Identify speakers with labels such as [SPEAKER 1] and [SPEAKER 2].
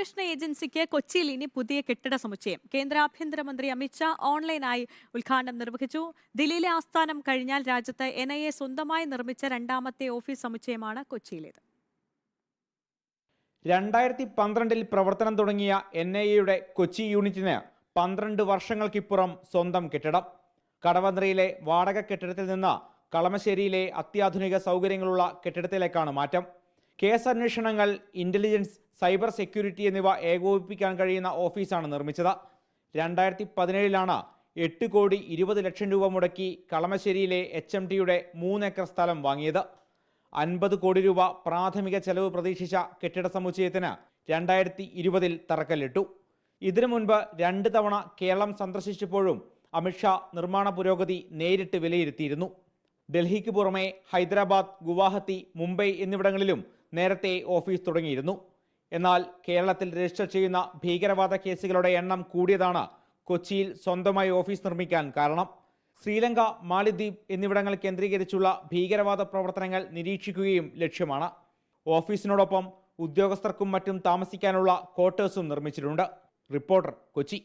[SPEAKER 1] അന്വേഷണ ഏജൻസിക്ക് കൊച്ചിയിൽ ഇനി പുതിയ കെട്ടിട സമുച്ചയം. കേന്ദ്ര ആഭ്യന്തരമന്ത്രി അമിത്ഷാ ഓൺലൈനായി ഉദ്ഘാടനം നിർവഹിച്ചു. ദില്ലിയിലെ ആസ്ഥാനം കഴിഞ്ഞാൽ രാജ്യത്ത് NIA സ്വന്തമായി നിർമ്മിച്ച രണ്ടാമത്തെ ഓഫീസ് സമുച്ചയമാണ് കൊച്ചിയിലേത്.
[SPEAKER 2] 2012 പ്രവർത്തനം തുടങ്ങിയ NIAയുടെ കൊച്ചി യൂണിറ്റിന് 12 വർഷങ്ങൾക്കിപ്പുറം സ്വന്തം കെട്ടിടം. കടവന്ത്രയിലെ വാടക കെട്ടിടത്തിൽ നിന്ന് കളമശ്ശേരിയിലെ അത്യാധുനിക സൗകര്യങ്ങളുള്ള കെട്ടിടത്തിലേക്കാണ് മാറ്റം. കേസ് അന്വേഷണങ്ങൾ, ഇന്റലിജൻസ്, സൈബർ സെക്യൂരിറ്റി എന്നിവ ഏകോപിപ്പിക്കാൻ കഴിയുന്ന ഓഫീസാണ് നിർമ്മിച്ചത്. 2017 8,20,00,000 രൂപ മുടക്കി കളമശ്ശേരിയിലെ HMTയുടെ 3 ഏക്കർ സ്ഥലം വാങ്ങിയത്. 50 കോടി രൂപ പ്രാഥമിക ചെലവ് പ്രതീക്ഷിച്ച കെട്ടിട സമുച്ചയത്തിന് 2020 തറക്കല്ലിട്ടു. ഇതിനു മുൻപ് 2 തവണ കേരളം സന്ദർശിച്ചപ്പോഴും അമിത്ഷാ നിർമ്മാണ പുരോഗതി നേരിട്ട് വിലയിരുത്തിയിരുന്നു. ഡൽഹിക്ക് പുറമെ ഹൈദരാബാദ്, ഗുവാഹത്തി, മുംബൈ എന്നിവിടങ്ങളിലും നേരത്തെ ഓഫീസ് തുടങ്ങിയിരുന്നു. എന്നാൽ കേരളത്തിൽ രജിസ്റ്റർ ചെയ്യുന്ന ഭീകരവാദ കേസുകളുടെ എണ്ണം കൂടിയതാണ് കൊച്ചിയിൽ സ്വന്തമായി ഓഫീസ് നിർമ്മിക്കാൻ കാരണം. ശ്രീലങ്ക, മാലിദ്വീപ് എന്നിവിടങ്ങൾ കേന്ദ്രീകരിച്ചുള്ള ഭീകരവാദ പ്രവർത്തനങ്ങൾ നിരീക്ഷിക്കുകയും ലക്ഷ്യമാണ്. ഓഫീസിനോടൊപ്പം ഉദ്യോഗസ്ഥർക്കും മറ്റും താമസിക്കാനുള്ള ക്വാർട്ടേഴ്സും നിർമ്മിച്ചിട്ടുണ്ട്. റിപ്പോർട്ടർ, കൊച്ചി.